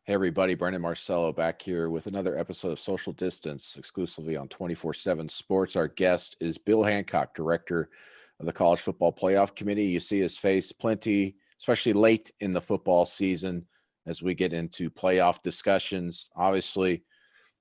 Hey everybody, Brandon Marcello back here with another episode of Social Distance exclusively on 24/7 Sports. Our guest is Bill Hancock, director of the College Football Playoff Committee. You see his face plenty, especially late in the football season as we get into playoff discussions. Obviously,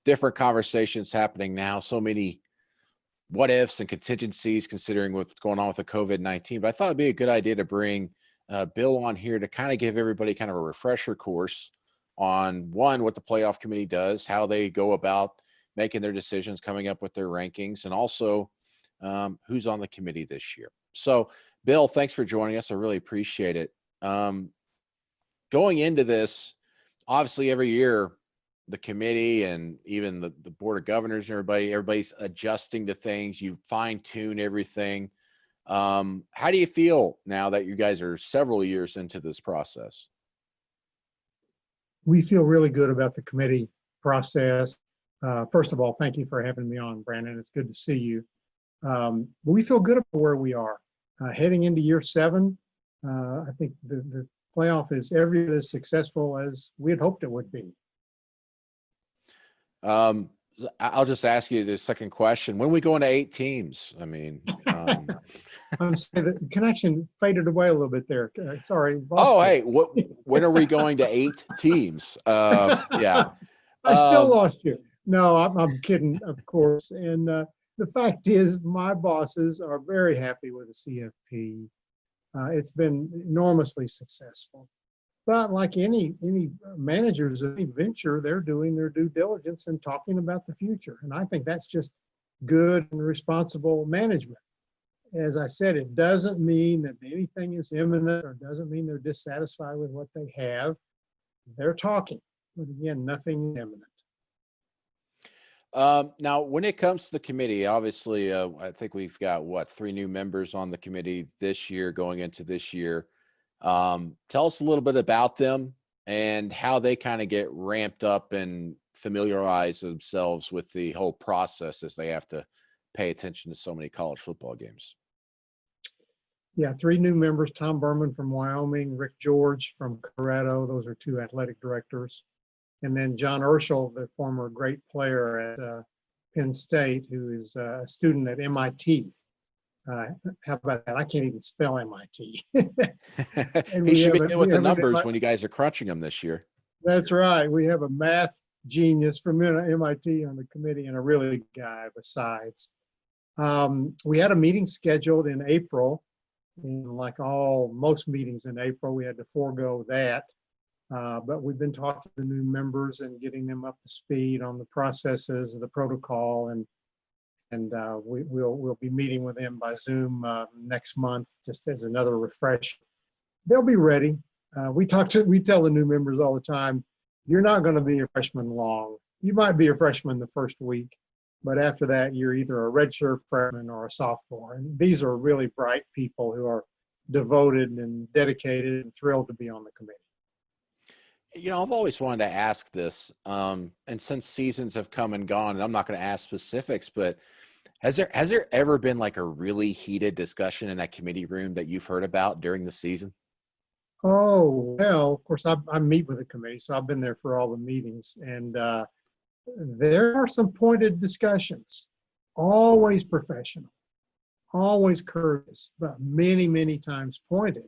different conversations happening now, so many what ifs and contingencies considering what's going on with the COVID-19. But I thought it'd be a good idea to bring Bill on here to kind of give everybody kind of a refresher course on one, what the playoff committee does, how they go about making their decisions, coming up with their rankings, and also who's on the committee this year. So, Bill, thanks for joining us. I really appreciate it. Going into this, obviously every year, the committee and even the board of governors and everybody's adjusting to things. You fine tune everything. How do you feel now that you guys are several years into this process? We feel really good about the committee process. First of all, thank you for having me on, Brandon. It's good to see you. But we feel good about where we are. Heading into year 7, I think the playoff is every bit as successful as we had hoped it would be. I'll just ask you the second question. When we go into 8 teams? I mean, I'm sorry, the connection faded away a little bit there. Sorry. Hey, when are we going to 8 teams? Yeah. I still lost you. No, I'm kidding, of course. And the fact is, my bosses are very happy with the CFP. It's been enormously successful. But like any managers of any venture, they're doing their due diligence and talking about the future. And I think that's just good and responsible management. As I said, it doesn't mean that anything is imminent or doesn't mean they're dissatisfied with what they have. They're talking, but again, nothing imminent. Now, when it comes to the committee, obviously, I think we've got 3 new members on the committee this year, going into this year. Tell us a little bit about them and how they kind of get ramped up and familiarize themselves with the whole process as they have to pay attention to so many college football games. Yeah, 3 new members: Tom Berman from Wyoming, Rick George from Colorado. Those are 2 athletic directors. And then John Urschel, the former great player at Penn State, who is a student at MIT. How about that? I can't even spell MIT. He should be good with the numbers when you guys are crunching them this year. That's right. We have a math genius from MIT on the committee and a really good guy besides. We had a meeting scheduled in April. And like most meetings in April, we had to forego that. But we've been talking to the new members and getting them up to speed on the processes of the protocol, and we'll be meeting with them by Zoom next month, just as another refresh. They'll be ready. We tell the new members all the time, you're not going to be a freshman long. You might be a freshman the first week, but after that, you're either a redshirt freshman or a sophomore. And these are really bright people who are devoted and dedicated and thrilled to be on the committee. You know, I've always wanted to ask this, and since seasons have come and gone, and I'm not going to ask specifics, but has there ever been like a really heated discussion in that committee room that you've heard about during the season? Oh, well, of course, I meet with the committee, so I've been there for all the meetings, and there are some pointed discussions, always professional, always courteous, but many, many times pointed.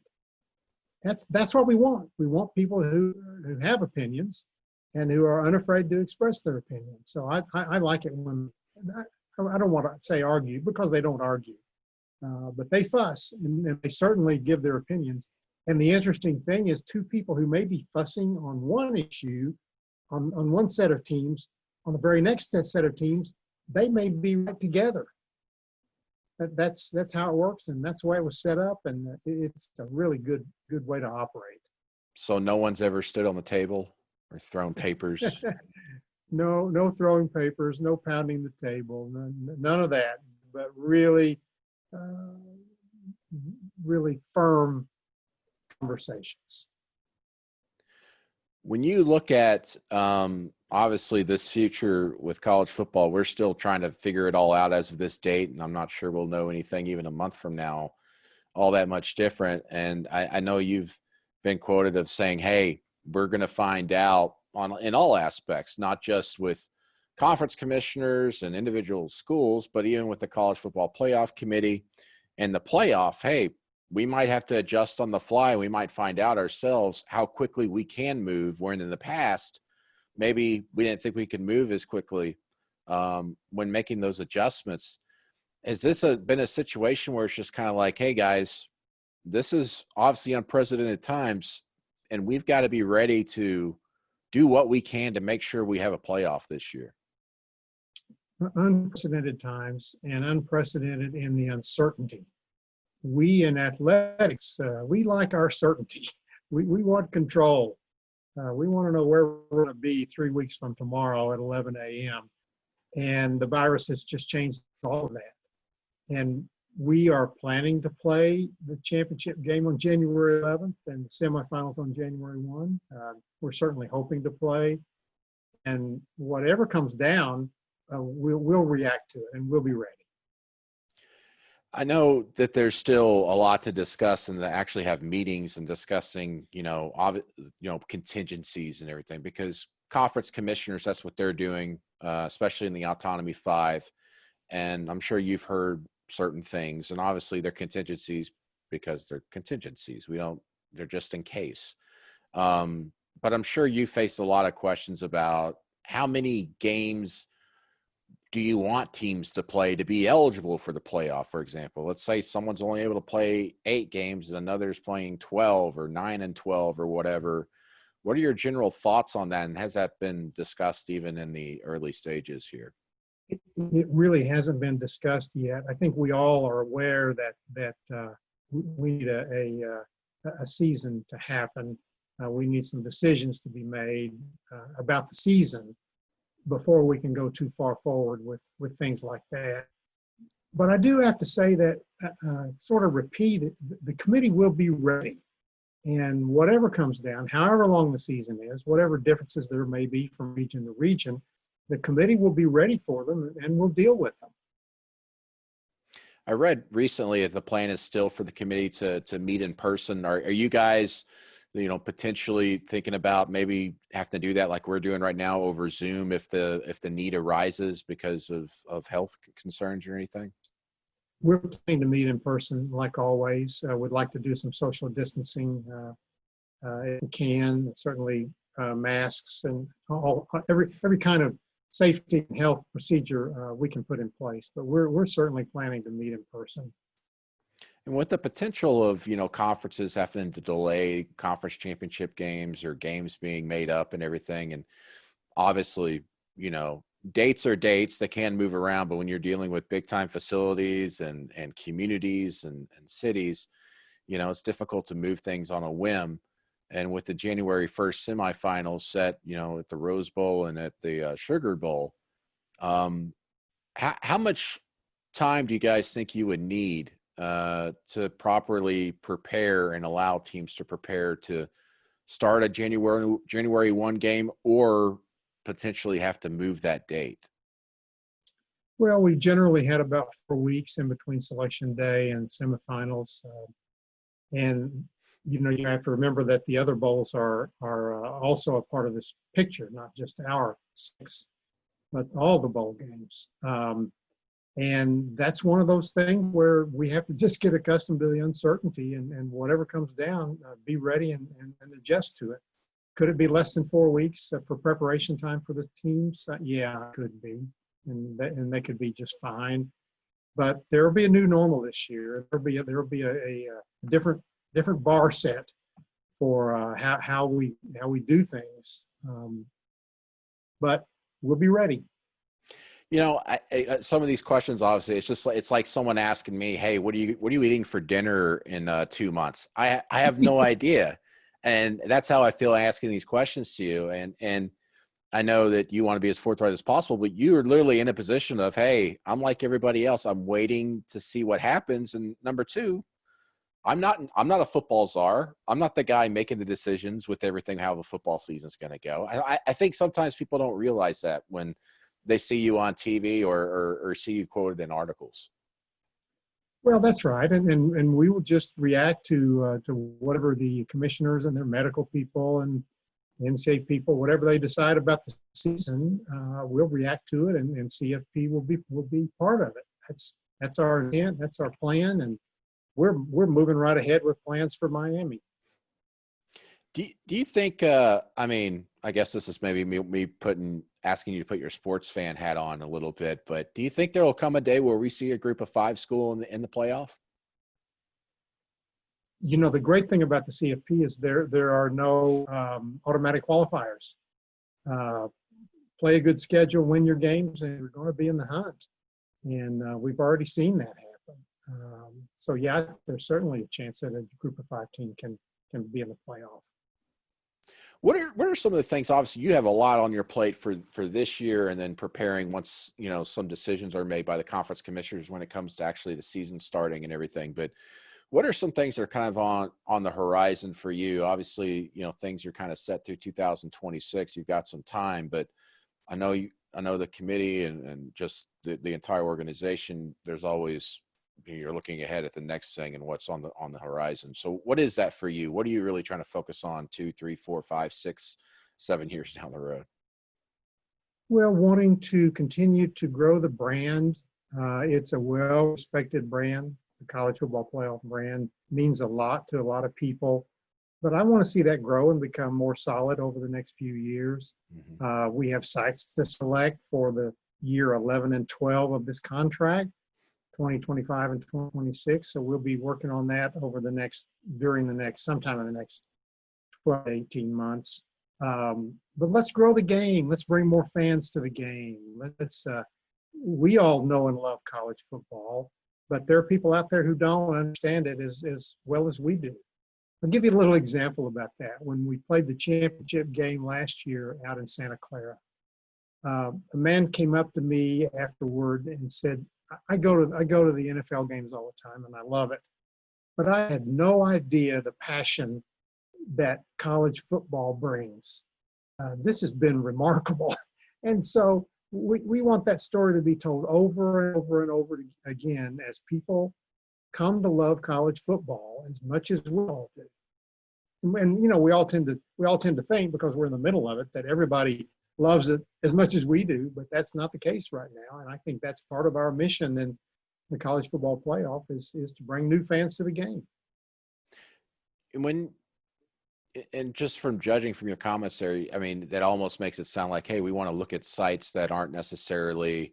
That's what we want. We want people who have opinions and who are unafraid to express their opinions. So I like it when, I don't want to say argue, because they don't argue, but they fuss and they certainly give their opinions. And the interesting thing is, 2 people who may be fussing on one issue, on one set of teams, on the very next set of teams, they may be right together. That's how it works, and that's the way it was set up, and it's a really good way to operate. So no one's ever stood on the table or thrown papers? No throwing papers, no pounding the table, none of that, but really, really firm conversations. When you look at obviously this future with college football, we're still trying to figure it all out as of this date, and I'm not sure we'll know anything even a month from now all that much different. And I know you've been quoted of saying, hey, we're going to find out in all aspects, not just with conference commissioners and individual schools, but even with the college football playoff committee and the playoff. Hey, we might have to adjust on the fly. We might find out ourselves how quickly we can move, when in the past, maybe we didn't think we could move as quickly when making those adjustments. Has this been a situation where it's just kind of like, hey guys, this is obviously unprecedented times, and we've got to be ready to do what we can to make sure we have a playoff this year? Unprecedented times, and unprecedented in the uncertainty. We in athletics, we like our certainty. We want control. We want to know where we're going to be 3 weeks from tomorrow at 11 a.m. And the virus has just changed all of that. And we are planning to play the championship game on January 11th and the semifinals on January 1. We're certainly hoping to play. And whatever comes down, we'll react to it, and we'll be ready. I know that there's still a lot to discuss, and to actually have meetings and discussing, contingencies and everything, because conference commissioners, that's what they're doing, especially in the Autonomy 5. And I'm sure you've heard certain things, and obviously they're contingencies because they're contingencies. They're just in case. But I'm sure you faced a lot of questions about how many games do you want teams to play to be eligible for the playoff, for example? Let's say someone's only able to play 8 games and another's playing 12 or 9 and 12 or whatever. What are your general thoughts on that? And has that been discussed even in the early stages here? It really hasn't been discussed yet. I think we all are aware that we need a season to happen. We need some decisions to be made about the season before we can go too far forward with things like that. But I do have to say that, sort of repeat it, the committee will be ready. And whatever comes down, however long the season is, whatever differences there may be from region to region, the committee will be ready for them, and we'll deal with them. I read recently that the plan is still for the committee to meet in person. Are you guys, potentially thinking about maybe having to do that like we're doing right now over Zoom if the need arises because of health concerns or anything? We're planning to meet in person like always. We'd like to do some social distancing if we can. Certainly masks and every kind of safety and health procedure we can put in place. But we're certainly planning to meet in person. And with the potential of, conferences having to delay conference championship games or games being made up and everything, and obviously, dates are dates, they can move around, but when you're dealing with big time facilities and communities and cities, it's difficult to move things on a whim. And with the January 1st semifinals set, at the Rose Bowl and at the Sugar Bowl, how much time do you guys think you would need to properly prepare and allow teams to prepare to start a January 1 game, or potentially have to move that date? Well, we generally had about 4 weeks in between selection day and semifinals. And, you have to remember that the other bowls are also a part of this picture, not just our 6, but all the bowl games. And that's one of those things where we have to just get accustomed to the uncertainty, and whatever comes down, be ready and adjust to it. Could it be less than 4 weeks for preparation time for the teams? Yeah, it could be, and they could be just fine. But there will be a new normal this year. There will be a different bar set for how we do things. But we'll be ready. Some of these questions, obviously, it's like someone asking me, "Hey, what are you eating for dinner in 2 months?" I have no idea, and that's how I feel asking these questions to you. And I know that you want to be as forthright as possible, but you are literally in a position of, "Hey, I'm like everybody else. I'm waiting to see what happens." And number 2, I'm not a football czar. I'm not the guy making the decisions with everything how the football season is going to go. I think sometimes people don't realize that when they see you on TV or see you quoted in articles. Well, that's right, and we will just react to whatever the commissioners and their medical people and The NCAA people, whatever they decide about the season, we'll react to it, and CFP will be part of it. That's our intent. That's our plan, and we're moving right ahead with plans for Miami. Do you think, I mean, I guess this is maybe me asking you to put your sports fan hat on a little bit, but do you think there will come a day where we see a group of 5 school in the playoff? You know, the great thing about the CFP is there are no automatic qualifiers. Play a good schedule, win your games, and you're going to be in the hunt. And we've already seen that happen. So yeah, there's certainly a chance that a group of 5 team can be in the playoff. What are some of the things? Obviously, you have a lot on your plate for this year, and then preparing once some decisions are made by the conference commissioners when it comes to actually the season starting and everything. But what are some things that are kind of on the horizon for you? Obviously, things are kind of set through 2026. You've got some time, but I know the committee and just the entire organization. There's always you're looking ahead at the next thing and what's on the horizon. So what is that for you? What are you really trying to focus on 2, 3, 4, 5, 6, 7 years down the road? Well, wanting to continue to grow the brand. It's a well-respected brand. The college football playoff brand means a lot to a lot of people, but I want to see that grow and become more solid over the next few years. Mm-hmm. We have sites to select for the year 11 and 12 of this contract. 2025 and 2026. So we'll be working on that sometime in the next 12 to 18 months. But let's grow the game. Let's bring more fans to the game. We all know and love college football, but there are people out there who don't understand it as well as we do. I'll give you a little example about that. When we played the championship game last year out in Santa Clara, a man came up to me afterward and said, I go to the NFL games all the time, and I love it. But I had no idea the passion that college football brings. This has been remarkable. And so we want that story to be told over and over and over again as people come to love college football as much as we all do. And we all tend to think, because we're in the middle of it, that everybody loves it as much as we do, but that's not the case right now. And I think that's part of our mission in the college football playoff is to bring new fans to the game. And just from judging from your comments there, I mean, that almost makes it sound like, hey, we want to look at sites that aren't necessarily,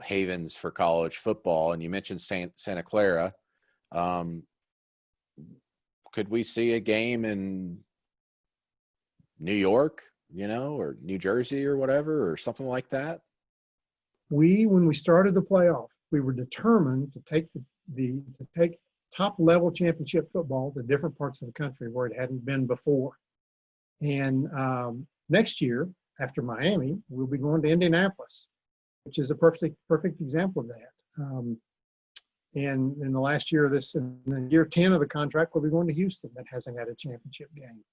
havens for college football. And you mentioned Santa Clara. Could we see a game in New York, or New Jersey or whatever, or something like that? When we started the playoff, we were determined to take take top level championship football to different parts of the country where it hadn't been before. And next year, after Miami, we'll be going to Indianapolis, which is a perfect example of that. And in the last year of this, in the year 10 of the contract, we'll be going to Houston that hasn't had a championship game.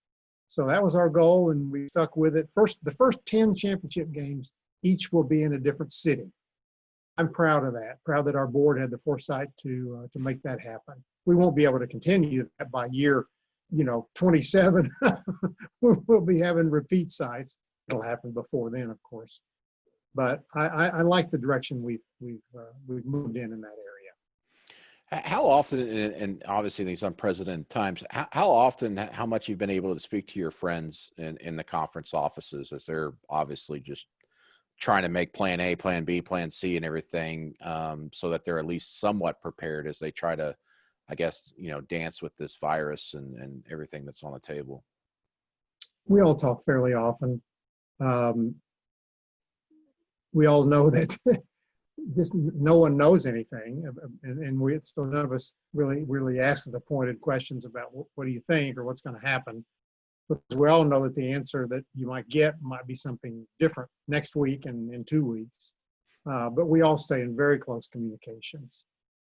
So that was our goal, and we stuck with it. The first 10 championship games, each will be in a different city. I'm proud of that, proud that our board had the foresight to make that happen. We won't be able to continue that by year, 27. We'll be having repeat sites. It'll happen before then, of course. But I like the direction we've moved in that area. How often, and obviously in these unprecedented times, how much you've been able to speak to your friends in the conference offices as they're obviously just trying to make plan A, plan B, plan C and everything, so that they're at least somewhat prepared as they try to, I guess, dance with this virus and everything that's on the table? We all talk fairly often. We all know that no one knows anything, and so none of us really ask the pointed questions about what do you think or what's going to happen, because we all know that the answer that you might get might be something different next week and in 2 weeks. But we all stay in very close communications.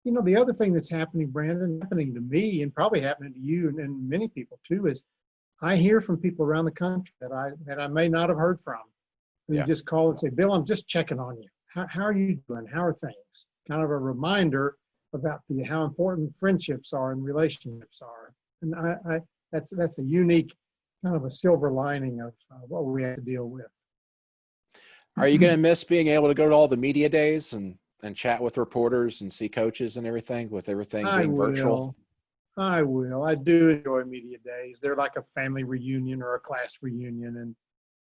The other thing that's happening, Brandon, happening to me and probably happening to you and many people too, is I hear from people around the country that I may not have heard from. You just call and say, Bill, I'm just checking on you. How are you doing? How are things? Kind of a reminder about how important friendships are and relationships are. And that's a unique kind of a silver lining of what we have to deal with. Are you going to miss being able to go to all the media days and chat with reporters and see coaches and everything, with everything I being virtual? will. I will. I do enjoy media days. They're like a family reunion or a class reunion, and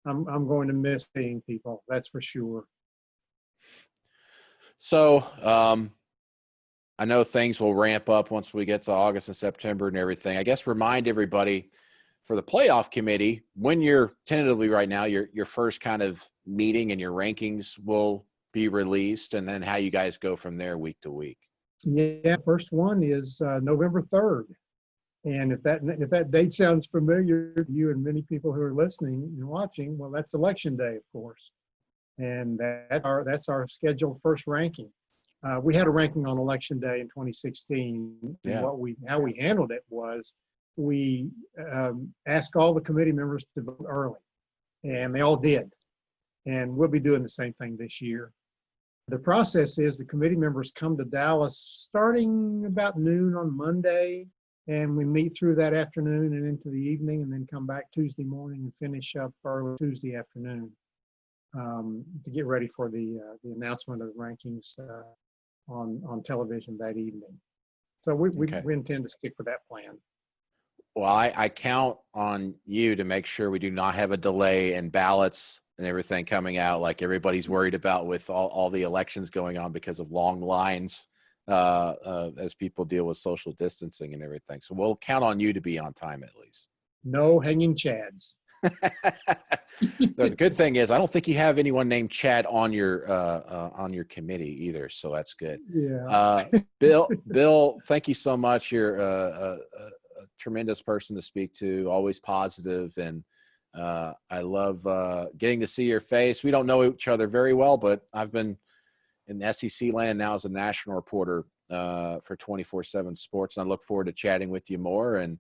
I'm going to miss seeing people. That's for sure. So I know things will ramp up once we get to August and September and everything. I guess remind everybody for the playoff committee, when you're tentatively right now, your first kind of meeting and your rankings will be released, and then how you guys go from there week to week. Yeah, first one is November 3rd. And if that date sounds familiar to you and many people who are listening and watching, well, that's election day, of course. And that's our scheduled first ranking. We had a ranking on election day in 2016. Yeah. And how we handled it was we asked all the committee members to vote early, and they all did. And we'll be doing the same thing this year. The process is the committee members come to Dallas starting about noon on Monday, and we meet through that afternoon and into the evening, and then come back Tuesday morning and finish up early Tuesday afternoon to get ready for the announcement of the rankings on television that evening. So we intend to stick with that plan. Well, I count on you to make sure we do not have a delay in ballots and everything coming out like everybody's worried about with all the elections going on because of long lines as people deal with social distancing and everything. So we'll count on you to be on time at least. No hanging chads. The good thing is I don't think you have anyone named Chad on your committee either, so that's good. Yeah. Bill, thank you so much. You're a tremendous person to speak to, always positive, and I love getting to see your face. We don't know each other very well, but I've been in the SEC land now as a national reporter for 24/7 Sports, and I look forward to chatting with you more. And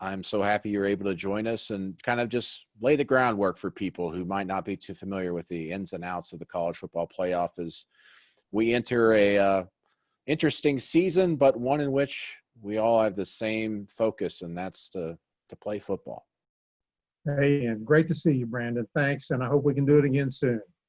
I'm so happy you're able to join us and kind of just lay the groundwork for people who might not be too familiar with the ins and outs of the college football playoff as we enter a interesting season, but one in which we all have the same focus, and that's to play football. Hey, and great to see you, Brandon. Thanks, and I hope we can do it again soon.